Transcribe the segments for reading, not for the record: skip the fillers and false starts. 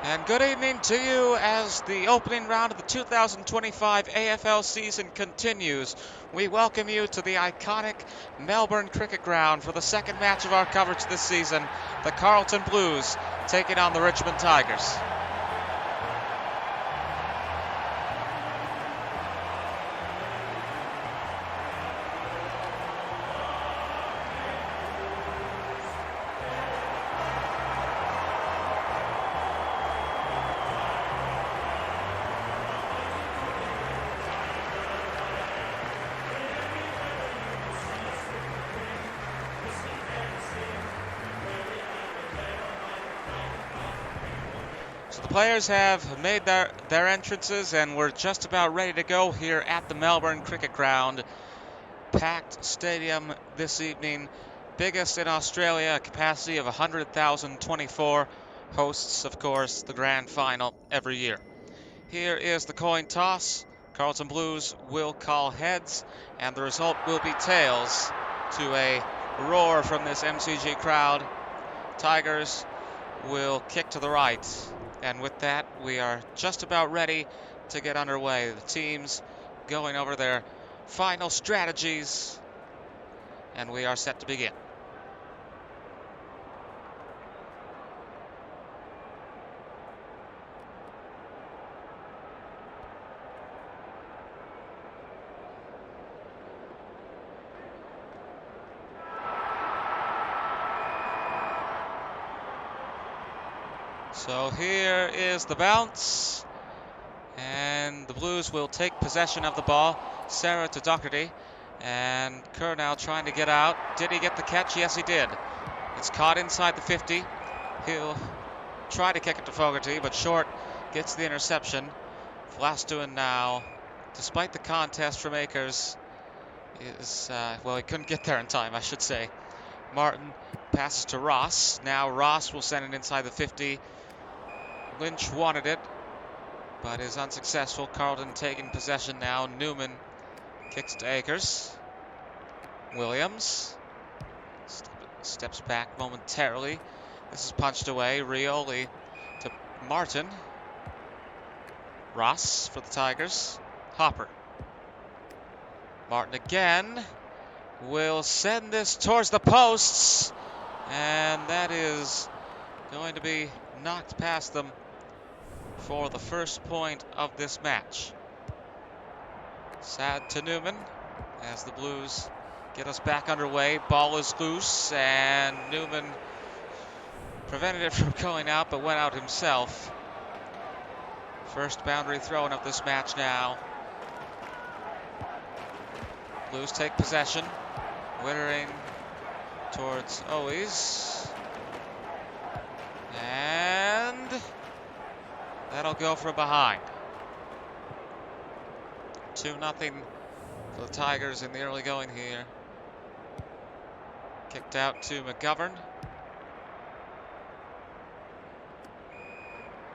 And good evening to you as the opening round of the 2025 AFL season continues. We welcome you to the iconic Melbourne Cricket Ground for the second match of our coverage this season. The Carlton Blues taking on the Richmond Tigers. So the players have made their entrances, and we're just about ready to go here at the Melbourne Cricket Ground. Packed stadium this evening, biggest in Australia, a capacity of 100,024. Hosts, of course, the grand final every year. Here is the coin toss. Carlton Blues will call heads, and the result will be tails to a roar from this MCG crowd. Tigers will kick to the right. And with that, we are just about ready to get underway. The teams going over their final strategies, and we are set to begin. So here is the bounce, and the Blues will take possession of the ball. Sarah to Doherty, and Kerr now trying to get out. Did he get the catch? Yes, he did. It's caught inside the 50. He'll try to kick it to Fogarty, but short gets the interception. Vlastuin now, despite the contest from Akers, is, well, he couldn't get there in time, I should say. Martin passes to Ross. Now Ross will send it inside the 50. Lynch wanted it, but is unsuccessful. Carlton taking possession now. Newman kicks to Akers. Williams steps back momentarily. This is punched away. Rioli to Martin. Ross for the Tigers. Hopper. Martin again will send this towards the posts, and that is going to be knocked past them for the first point of this match. Sad to Newman as the Blues get us back underway. Ball is loose, and Newman prevented it from going out, but went out himself. First boundary throw-in of this match now. Blues take possession. Wittering towards Owies. And that'll go from behind. 2-0 for the Tigers in the early going here. Kicked out to McGovern.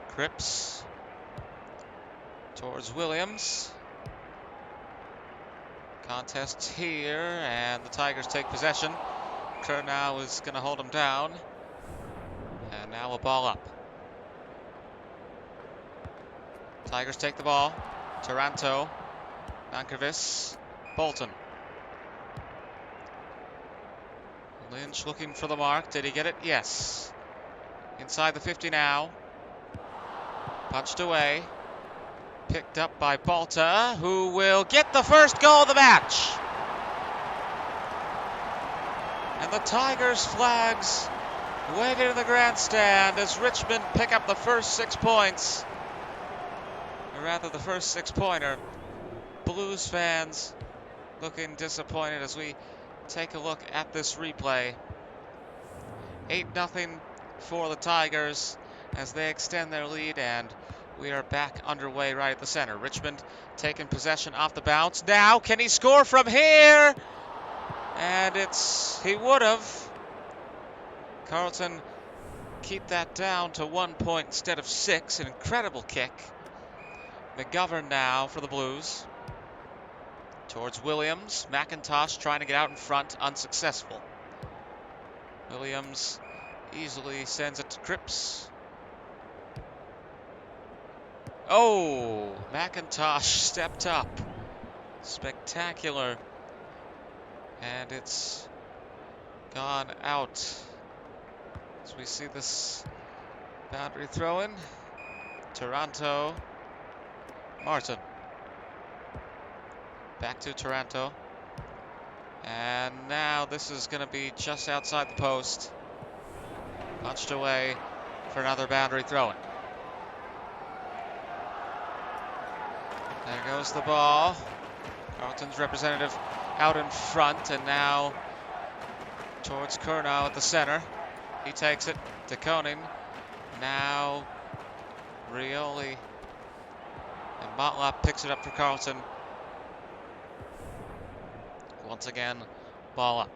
Cripps Towards Williams. Contest here, and the Tigers take possession. Curnow is going to hold him down. And now a ball up. Tigers take the ball. Taranto. Nankervis. Bolton. Lynch looking for the mark. Did he get it? Yes. Inside the 50 now. Punched away. Picked up by Balta, who will get the first goal of the match. And the Tigers' flags waving in the grandstand as Richmond pick up the first 6 points. Or rather, the first 6-pointer. Blues fans looking disappointed as we take a look at this replay. 8-0 for the Tigers as they extend their lead, and we are back underway right at the center. Richmond taking possession off the bounce. Now, can he score from here? And he would have. Carlton keep that down to 1 point instead of 6. An incredible kick. McGovern now for the Blues. Towards Williams. McIntosh trying to get out in front, unsuccessful. Williams easily sends it to Cripps. Oh, McIntosh stepped up. Spectacular. And it's gone out. As we see this boundary throw-in. Taranto. Martin. Back to Taranto. And now this is going to be just outside the post. Punched away for another boundary throw-in. There goes the ball. Carlton's representative out in front, and now towards Curnow at the center. He takes it to Koning. Now Rioli. And Motlop picks it up for Carlton. Once again, ball up.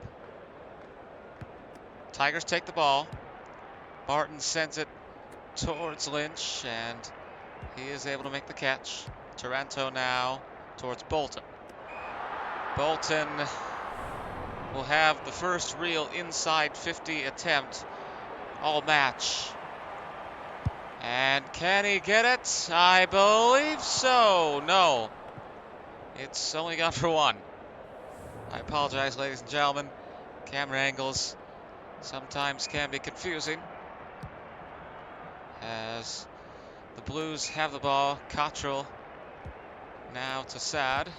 Tigers take the ball. Barton sends it towards Lynch, and he is able to make the catch. Taranto now towards Bolton. Bolton will have the first real inside 50 attempt all match. And can he get it? I believe so. No. It's only gone for 1. I apologize, ladies and gentlemen. Camera angles sometimes can be confusing. As the Blues have the ball, Cottrell now to Sad.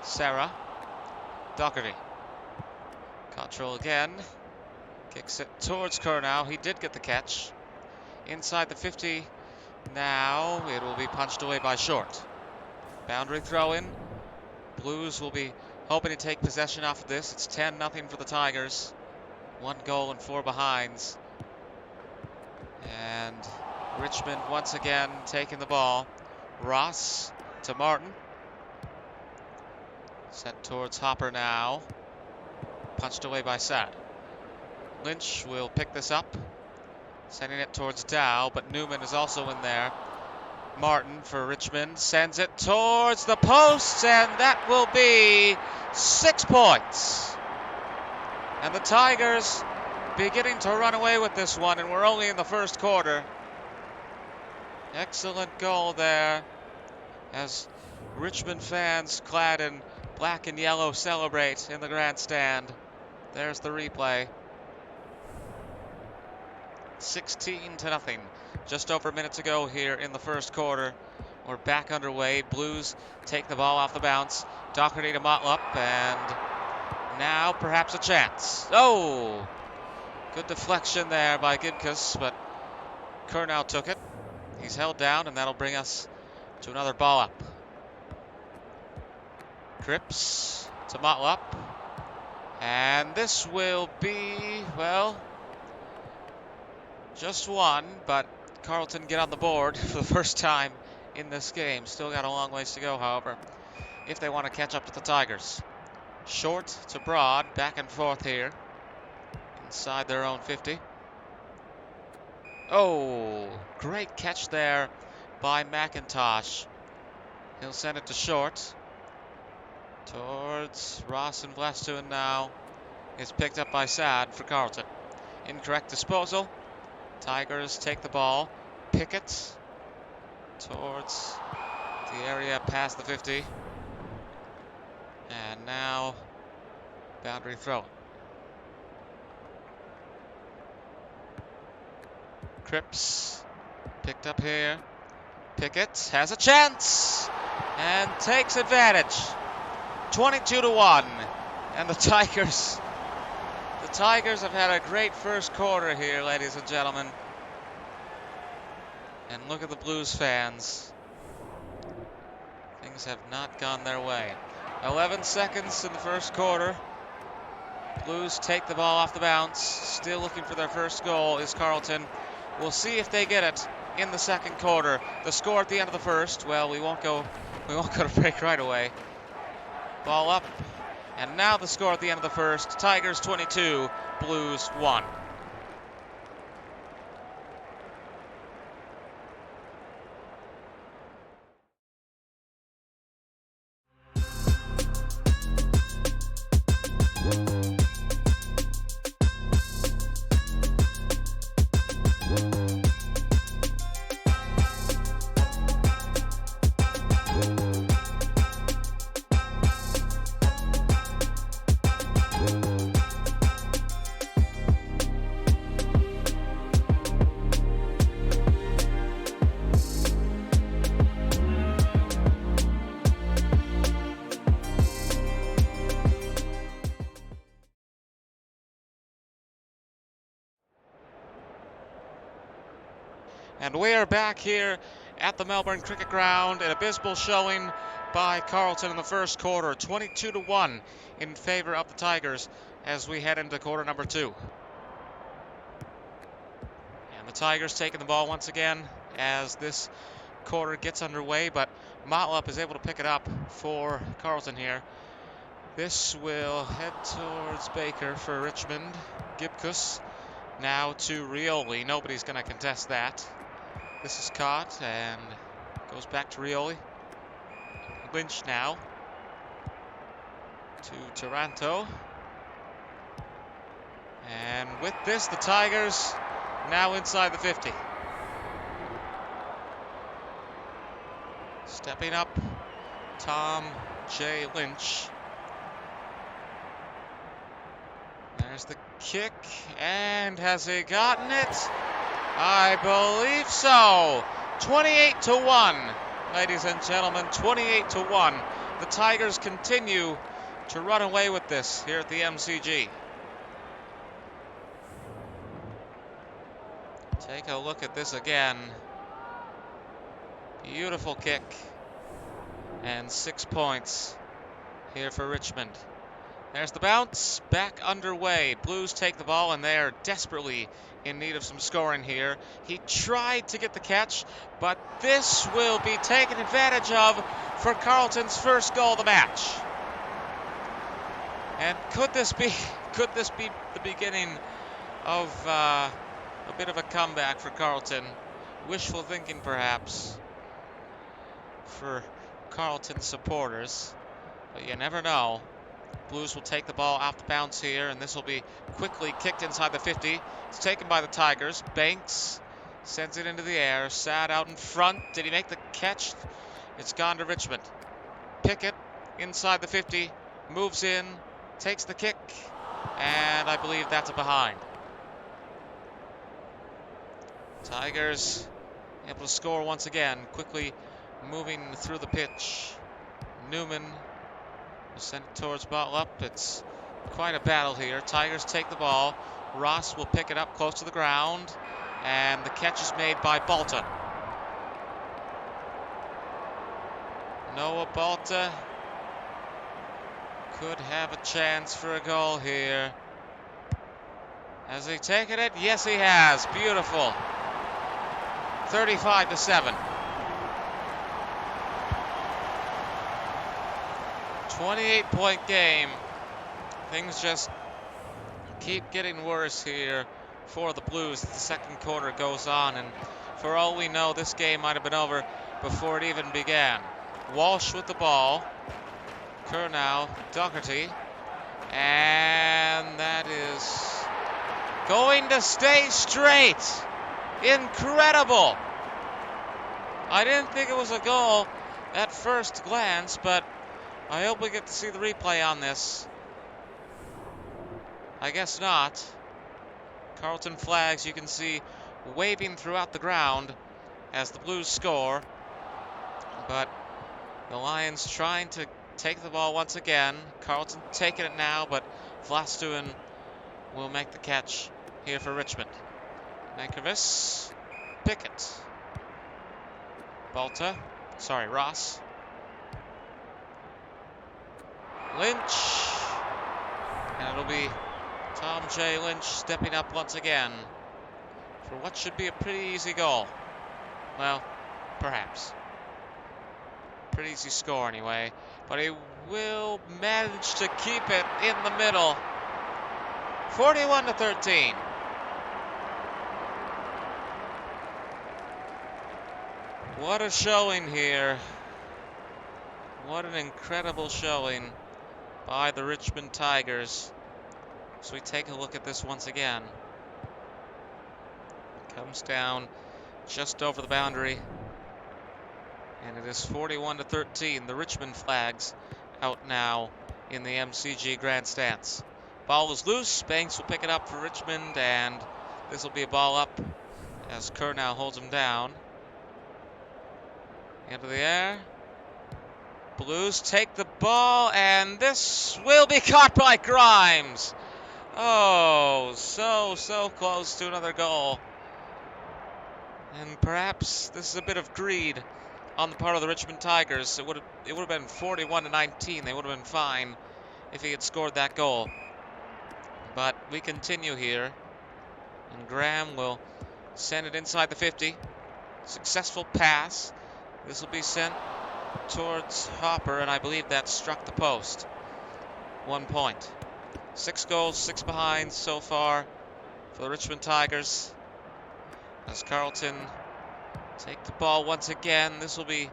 Sarah. Doherty. Cottrell again. Kicks it towards Curnow. He did get the catch. Inside the 50. Now it will be punched away by Short. Boundary throw-in. Blues will be hoping to take possession off of this. It's 10-0 for the Tigers. 1 goal and 4 behinds. And Richmond once again taking the ball. Ross to Martin. Sent towards Hopper now. Punched away by Sad. Lynch will pick this up. Sending it towards Dow, but Newman is also in there. Martin for Richmond sends it towards the posts, and that will be 6 points. And the Tigers beginning to run away with this one, and we're only in the first quarter. Excellent goal there as Richmond fans clad in black and yellow celebrate in the grandstand. There's the replay. 16-0. Just over a minute to go here in the first quarter. We're back underway. Blues take the ball off the bounce. Doherty to Motlop, and now perhaps a chance. Oh! Good deflection there by Gidkus, but Curnow took it. He's held down, and that'll bring us to another ball up. Cripps to Motlop. And this will be, well, just 1, but Carlton get on the board for the first time in this game. Still got a long ways to go, however, if they want to catch up to the Tigers. Short to Broad, back and forth here. Inside their own 50. Oh, great catch there by McIntosh. He'll send it to short. Towards Ross and Vlastuin now. It's picked up by Sad for Carlton. Incorrect disposal. Tigers take the ball. Pickett towards the area past the 50. And now boundary throw. Cripps picked up here. Pickett has a chance and takes advantage. 22-1. And the Tigers have had a great first quarter here, ladies and gentlemen. And look at the Blues fans. Things have not gone their way. 11 seconds in the first quarter. Blues take the ball off the bounce. Still looking for their first goal is Carlton. We'll see if they get it in the second quarter. The score at the end of the first, well, we won't go to break right away. Ball up. And now the score at the end of the first. Tigers 22, Blues 1. And we are back here at the Melbourne Cricket Ground. An abysmal showing by Carlton in the first quarter. 22-1 in favor of the Tigers as we head into quarter number 2. And the Tigers taking the ball once again as this quarter gets underway, but Motlop is able to pick it up for Carlton here. This will head towards Baker for Richmond. Gibcus now to Rioli. Nobody's going to contest that. This is caught and goes back to Rioli. Lynch now to Taranto. And with this, the Tigers now inside the 50. Stepping up, Tom J. Lynch. There's the kick, and has he gotten it? I believe so. 28-1, ladies and gentlemen, 28-1. The Tigers continue to run away with this here at the MCG. Take a look at this again. Beautiful kick. And 6 points here for Richmond. There's the bounce, back underway. Blues take the ball, and they're desperately in need of some scoring here. He tried to get the catch, but this will be taken advantage of for Carlton's first goal of the match. And could this be the beginning of a bit of a comeback for Carlton? Wishful thinking, perhaps, for Carlton supporters, but you never know. Blues will take the ball off the bounce here, and this will be quickly kicked inside the 50. It's taken by the Tigers. Banks sends it into the air. Sad out in front. Did he make the catch? It's gone to Richmond. Pickett inside the 50. Moves in. Takes the kick. And I believe that's a behind. Tigers able to score once again. Quickly moving through the pitch. Newman sent it towards Bottlup. It's quite a battle here. Tigers take the ball. Ross will pick it up close to the ground. And the catch is made by Balta. Noah Balta could have a chance for a goal here. Has he taken it? Yes, he has. Beautiful. 35-7. 28-point game. Things just keep getting worse here for the Blues as the second quarter goes on, and for all we know, this game might have been over before it even began. Walsh with the ball. Curnow, Doherty. And that is going to stay straight. Incredible. I didn't think it was a goal at first glance, but I hope we get to see the replay on this. I guess not. Carlton flags you can see waving throughout the ground as the Blues score. But the Lions trying to take the ball once again. Carlton taking it now, but Vlastuin will make the catch here for Richmond. Nankervis, Pickett, Ross, Lynch, and it'll be Tom J. Lynch stepping up once again for what should be a pretty easy goal. Well, perhaps. Pretty easy score anyway, but he will manage to keep it in the middle. 41-13. What a showing here. What an incredible showing by the Richmond Tigers. So we take a look at this once again. Comes down just over the boundary. And it is 41-13. The Richmond flags out now in the MCG grandstands. Ball is loose. Banks will pick it up for Richmond, and this will be a ball up as Curnow holds him down. Into the air. Blues take the ball, and this will be caught by Grimes. Oh, so close to another goal. And perhaps this is a bit of greed on the part of the Richmond Tigers. It would have been 41-19. They would have been fine if he had scored that goal. But we continue here, and Graham will send it inside the 50. Successful pass. This will be sent towards Hopper, and I believe that struck the post. 1 point. 6 goals, 6 behinds so far for the Richmond Tigers. As Carlton take the ball once again, this will be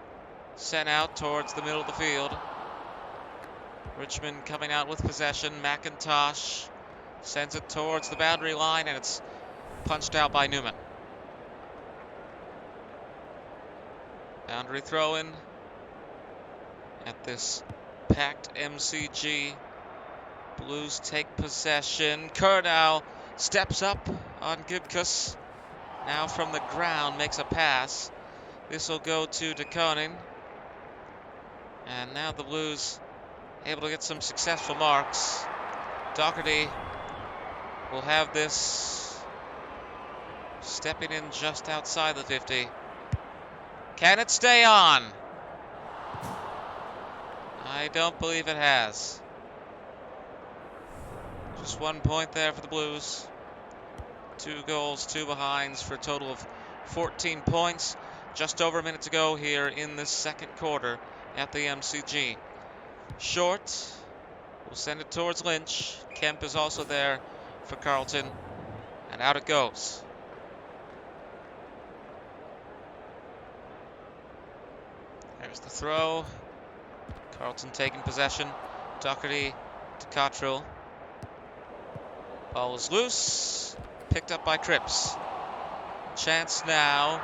sent out towards the middle of the field. Richmond coming out with possession. McIntosh sends it towards the boundary line, and it's punched out by Newman. Boundary throw-in at this packed MCG. Blues take possession. Curnow steps up on Gibcus. Now from the ground makes a pass. This will go to DeConing. And now the Blues able to get some successful marks. Doherty will have this stepping in just outside the 50. Can it stay on? I don't believe it has. Just 1 point there for the Blues. 2 goals, 2 behinds for a total of 14 points. Just over a minute to go here in this second quarter at the MCG. Short will send it towards Lynch. Kemp is also there for Carlton. And out it goes. There's the throw. Carlton taking possession. Doherty to Cottrell. Ball is loose. Picked up by Cripps. Chance now.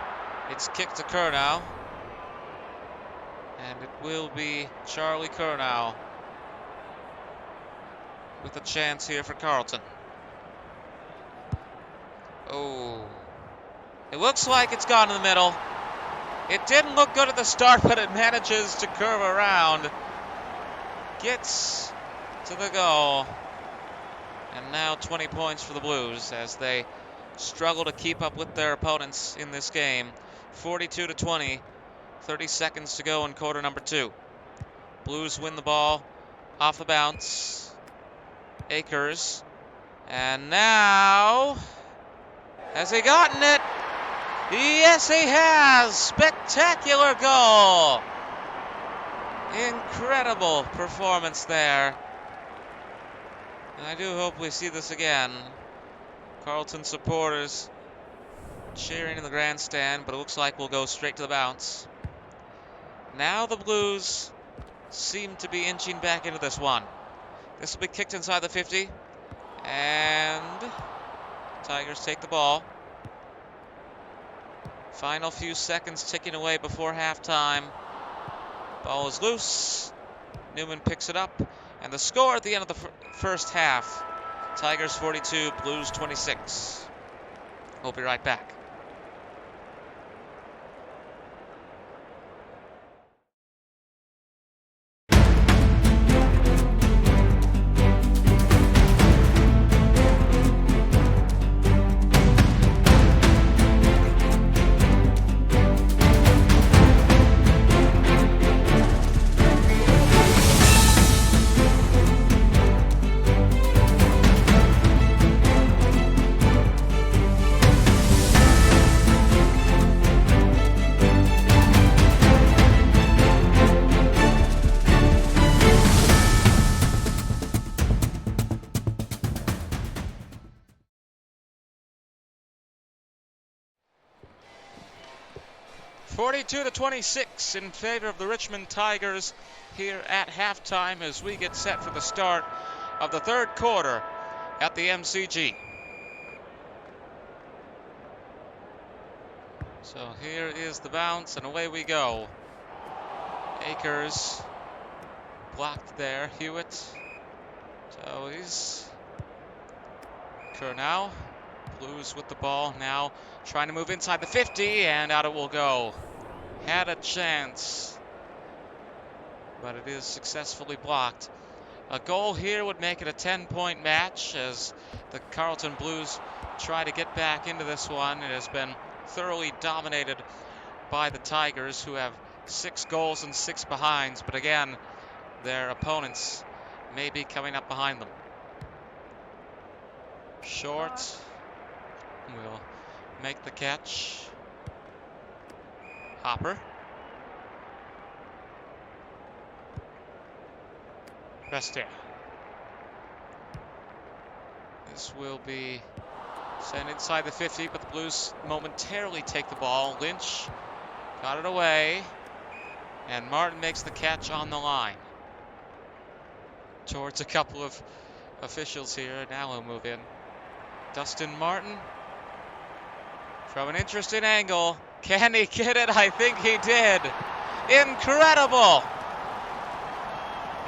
It's kicked to Curnow. And it will be Charlie Curnow with a chance here for Carlton. Oh. It looks like it's gone in the middle. It didn't look good at the start, but it manages to curve around. Gets to the goal. And now 20 points for the Blues as they struggle to keep up with their opponents in this game. 42-20. 30 seconds to go in quarter number 2. Blues win the ball off the bounce. Akers. And now, has he gotten it? Yes, he has. Spectacular goal. Incredible performance there. And I do hope we see this again. Carlton supporters cheering in the grandstand, but it looks like we'll go straight to the bounce. Now the Blues seem to be inching back into this one. This will be kicked inside the 50. And Tigers take the ball. Final few seconds ticking away before halftime. Ball is loose. Newman picks it up. And the score at the end of the first half, Tigers 42, Blues 26. We'll be right back. (42-26) in favor of the Richmond Tigers here at halftime as we get set for the start of the third quarter at the MCG. So here is the bounce and away we go. Akers blocked there. Hewitt. So he's Curnow. Blues with the ball now, trying to move inside the 50, and out it will go. Had a chance, but it is successfully blocked. A goal here would make it a 10-point match as the Carlton Blues try to get back into this one. It has been thoroughly dominated by the Tigers, who have 6 goals and 6 behinds, but again, their opponents may be coming up behind them. Short will make the catch. Hopper. Restier. This will be sent inside the 50, but the Blues momentarily take the ball. Lynch got it away, and Martin makes the catch on the line. Towards a couple of officials here. Now he'll move in. Dustin Martin from an interesting angle. Can he get it? I think he did. Incredible!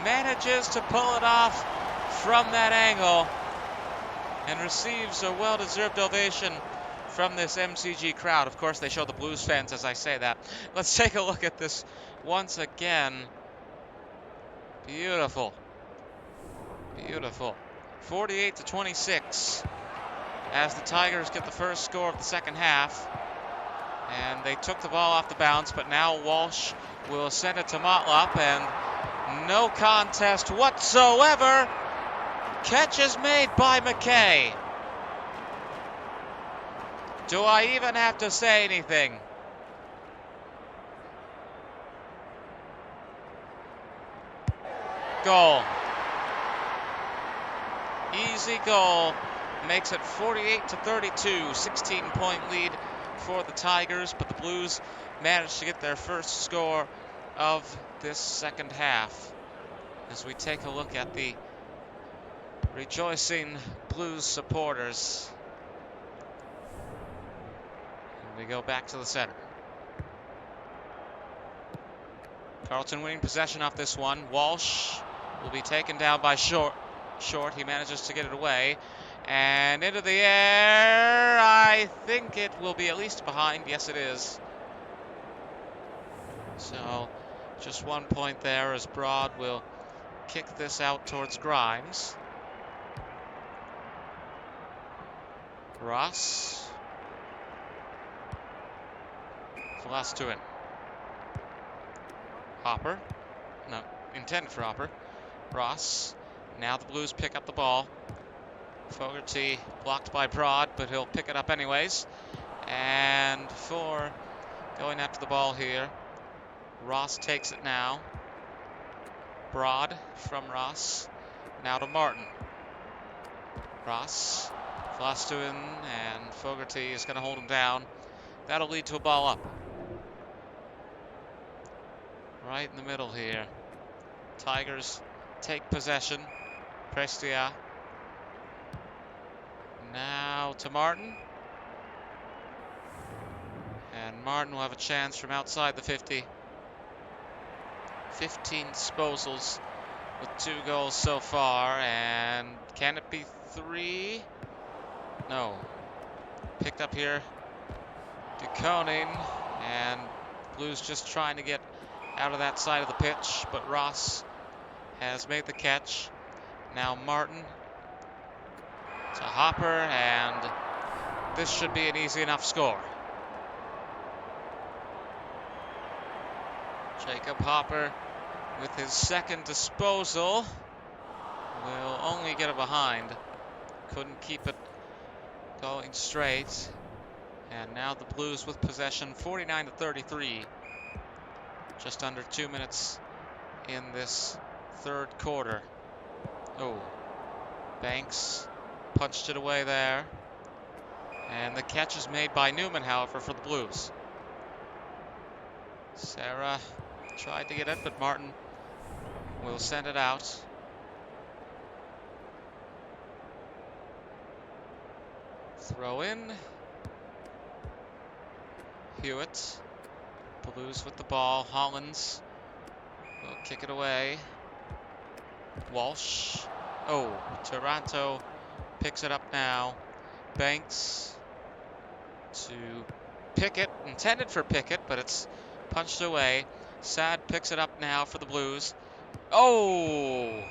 Manages to pull it off from that angle and receives a well-deserved ovation from this MCG crowd. Of course, they show the Blues fans as I say that. Let's take a look at this once again. Beautiful. Beautiful. 48-26 as the Tigers get the first score of the second half. And they took the ball off the bounce, but now Walsh will send it to Motlop, and no contest whatsoever. Catch is made by McKay. Do I even have to say anything? Goal. Easy goal. Makes it 48-32, 16-point lead for the Tigers, but the Blues managed to get their first score of this second half. As we take a look at the rejoicing Blues supporters. And we go back to the center. Carlton winning possession off this one. Walsh will be taken down by Short. He manages to get it away. And into the air. I think it will be at least behind. Yes, it is. So just 1 point there as Broad will kick this out towards Grimes. Ross. Vlastuin. Hopper. No, intended for Hopper. Ross. Now the Blues pick up the ball. Fogarty blocked by Broad, but he'll pick it up anyways. And for going after the ball here, Ross takes it now. Broad from Ross. Now to Martin. Ross. Vlastuin and Fogarty is going to hold him down. That'll lead to a ball up. right in the middle here. Tigers take possession. Prestia. Now to Martin. And Martin will have a chance from outside the 50. 15 disposals with 2 goals so far. And can it be 3? No. Picked up here. DeConing. And Blues just trying to get out of that side of the pitch. But Ross has made the catch. Now Martin to Hopper. And this should be an easy enough score. Jacob Hopper with his second disposal will only get it behind. Couldn't keep it going straight. And now the Blues with possession, 49-33. Just under 2 minutes in this third quarter. Oh, Banks punched it away there. And the catch is made by Newman, however, for the Blues. Sarah tried to get it, but Martin will send it out. Throw in. Hewitt. Blues with the ball. Hollins will kick it away. Walsh. Oh, Toronto picks it up now. Banks to Pickett. Intended for Pickett, but it's punched away. Sad picks it up now for the Blues. Oh!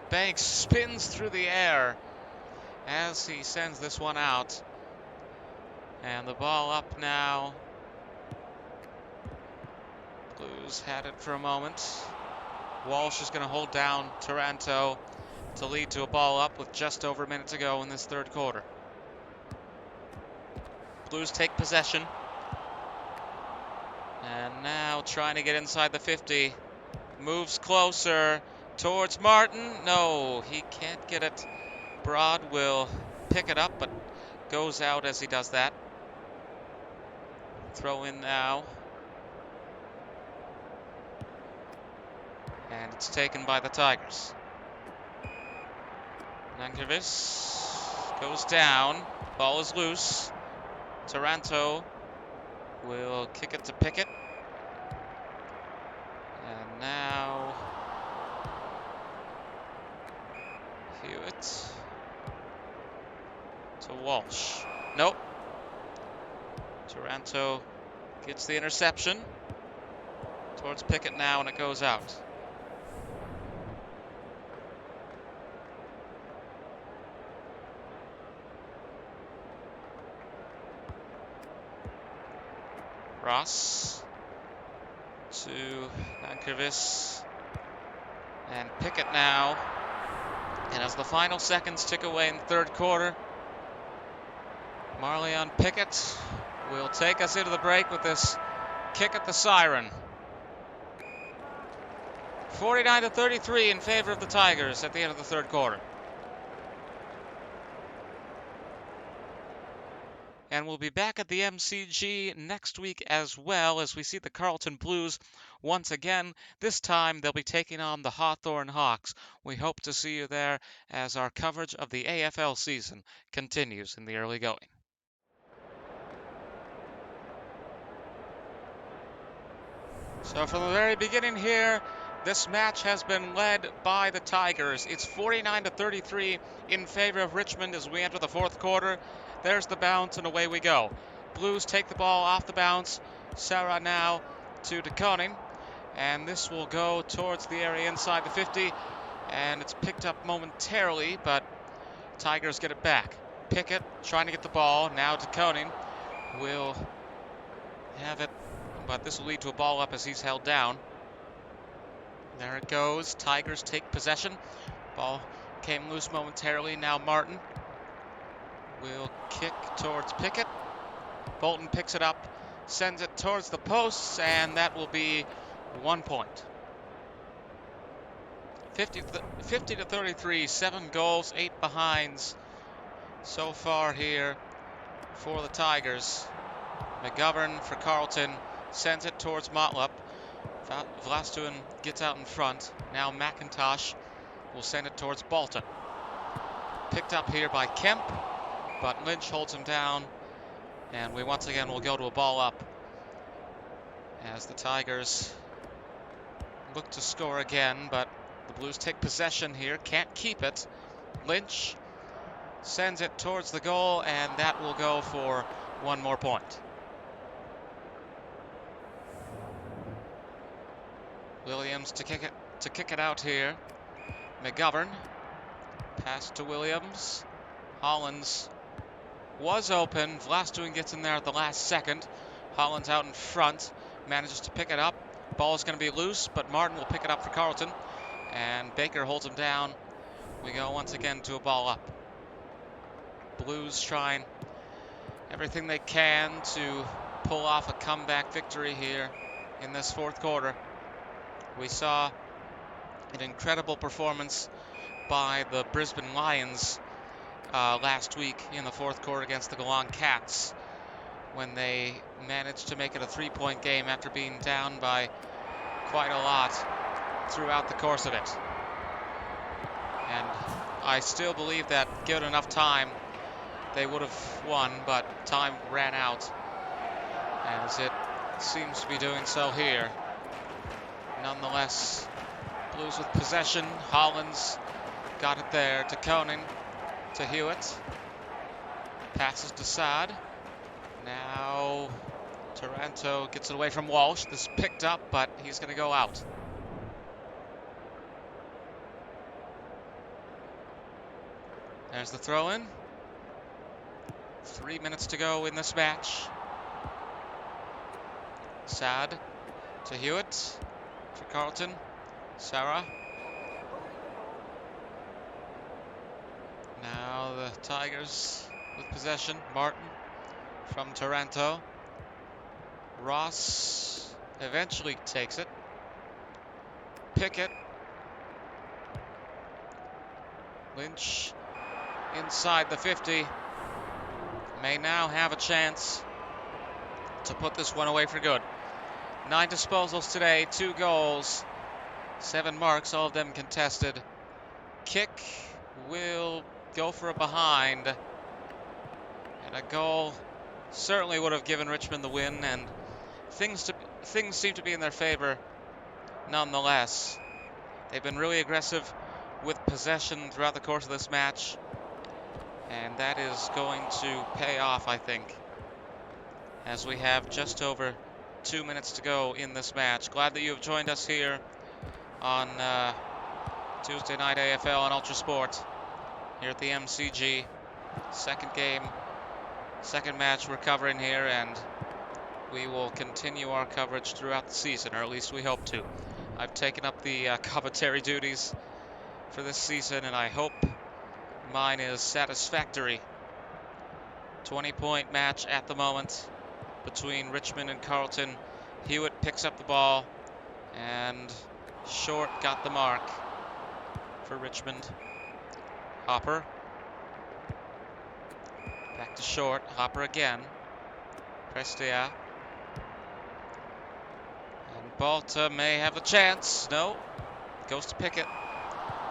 Banks spins through the air as he sends this one out. And the ball up now. Blues had it for a moment. Walsh is going to hold down Toronto to lead to a ball up with just over a minute to go in this third quarter. Blues take possession. And now trying to get inside the 50. Moves closer towards Martin. No, he can't get it. Broad will pick it up, but goes out as he does that. Throw in now. And it's taken by the Tigers. Nankervis goes down. Ball is loose. Toronto will kick it to Pickett. And now Hewitt to Walsh. Nope. Toronto gets the interception towards Pickett now, and it goes out. Ross to Nankervis and Pickett now. And as the final seconds tick away in the third quarter, Marleon Pickett will take us into the break with this kick at the siren. 49-33 in favor of the Tigers at the end of the third quarter. And we'll be back at the MCG next week as well as we see the Carlton Blues once again. This time they'll be taking on the Hawthorn Hawks. We hope to see you there as our coverage of the AFL season continues in the early going. So from the very beginning here, this match has been led by the Tigers. It's 49-33 in favor of Richmond as we enter the fourth quarter. There's the bounce, and away we go. Blues take the ball off the bounce. Sarah now to DeConing. And this will go towards the area inside the 50. And it's picked up momentarily, but Tigers get it back. Pickett trying to get the ball. Now DeConing will have it, but this will lead to a ball up as he's held down. There it goes. Tigers take possession. Ball came loose momentarily. Now Martin will kick towards Pickett. Bolton picks it up, sends it towards the posts, and that will be 1 point. 50-33, 7 goals, 8 behinds so far here for the Tigers. McGovern for Carlton sends it towards Motlop. Vlastuin gets out in front. Now McIntosh will send it towards Bolton. Picked up here by Kemp, but Lynch holds him down. And we once again will go to a ball up as the Tigers look to score again, but the Blues take possession here. Can't keep it. Lynch sends it towards the goal, and that will go for one more point. Williams to kick it out here. McGovern. Pass to Williams. Hollins was open. Vlastuin gets in there at the last second. Hollins out in front. Manages to pick it up. Ball is going to be loose, but Martin will pick it up for Carlton. And Baker holds him down. We go once again to a ball up. Blues trying everything they can to pull off a comeback victory here in this fourth quarter. We saw an incredible performance by the Brisbane Lions last week in the fourth quarter against the Geelong Cats, when they managed to make it a 3-point game after being down by quite a lot throughout the course of it. And I still believe that given enough time, they would have won, but time ran out, as it seems to be doing so here. Nonetheless, Blues with possession. Hollins got it there to Conan, to Hewitt. Passes to Saad. Now Taranto gets it away from Walsh. This is picked up, but he's going to go out. There's the throw in. 3 minutes to go in this match. Saad to Hewitt for Carlton. Sarah. Now the Tigers with possession. Martin from Taranto. Ross eventually takes it. Pickett. Lynch inside the 50. May now have a chance to put this one away for good. 9 disposals today, 2 goals, 7 marks, all of them contested. Kick will go for a behind. And a goal certainly would have given Richmond the win, and things seem to be in their favor nonetheless. They've been really aggressive with possession throughout the course of this match, and that is going to pay off, I think, as we have just over 2 minutes to go in this match. Glad that you have joined us here on Tuesday night AFL on ULTRASPORT here at the MCG. Second game, second match we're covering here, and we will continue our coverage throughout the season, or at least we hope to. I've taken up the commentary duties for this season, and I hope mine is satisfactory. 20-point match at the moment between Richmond and Carlton. Hewitt picks up the ball, and Short got the mark for Richmond. Hopper. Back to Short. Hopper again. Prestia. And Balta may have a chance. No. Goes to Pickett.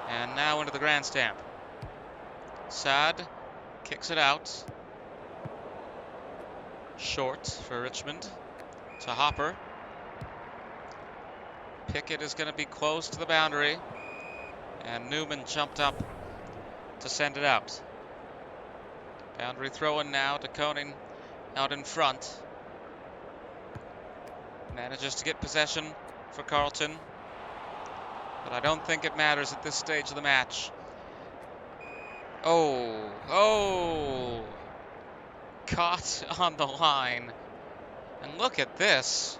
And now into the grandstand. Saad kicks it out. Short for Richmond to Hopper. Pickett is going to be close to the boundary, and Newman jumped up to send it out. Boundary throw-in now to Koning out in front. Manages to get possession for Carlton, but I don't think it matters at this stage of the match. Oh, caught on the line. And look at this.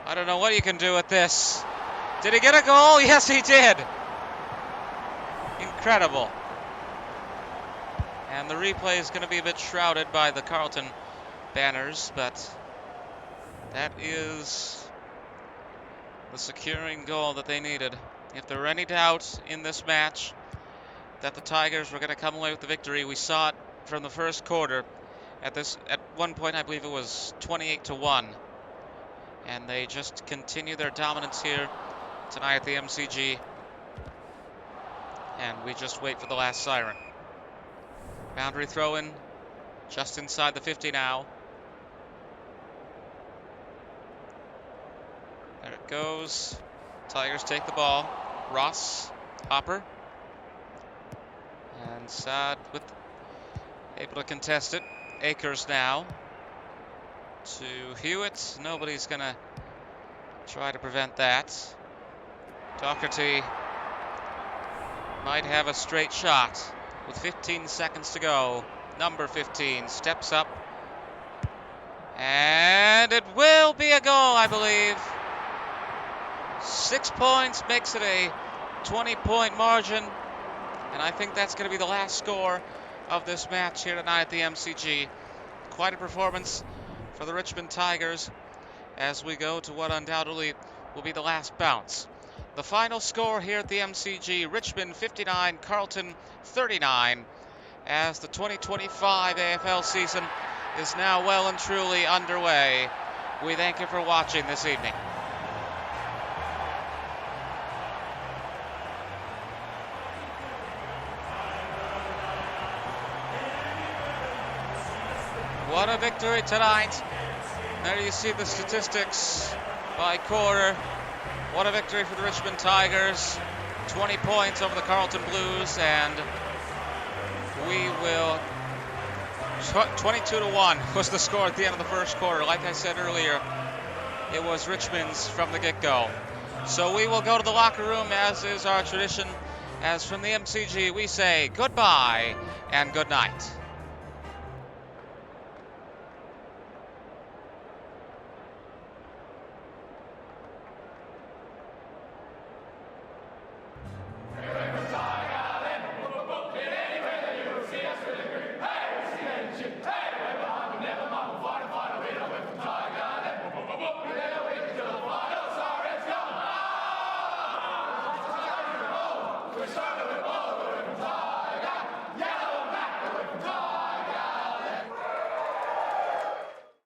I don't know what you can do with this. Did he get a goal? Yes, he did. Incredible. And the replay is going to be a bit shrouded by the Carlton banners, but that is the securing goal that they needed. If there were any doubt in this match that the Tigers were going to come away with the victory, we saw it from the first quarter. At one point, I believe it was 28-1. And they just continue their dominance here tonight at the MCG. And we just wait for the last siren. Boundary throw in just inside the 50 now. There it goes. Tigers take the ball. Ross, Hopper. And Saad able to contest it. Akers now to Hewitt. Nobody's going to try to prevent that. Doherty might have a straight shot with 15 seconds to go. Number 15 steps up. And it will be a goal, I believe. 6 points makes it a 20-point margin. And I think that's going to be the last score of this match here tonight at the MCG. Quite a performance for the Richmond Tigers as we go to what undoubtedly will be the last bounce. The final score here at the MCG, Richmond 59, Carlton 39, as the 2025 AFL season is now well and truly underway. We thank you for watching this evening. What a victory tonight. There you see the statistics by quarter. What a victory for the Richmond Tigers. 20 points over the Carlton Blues, and we will 22-1 was the score at the end of the first quarter. Like I said earlier, it was Richmond's from the get-go. So we will go to the locker room, as is our tradition. As from the MCG, we say goodbye and good night. We're starting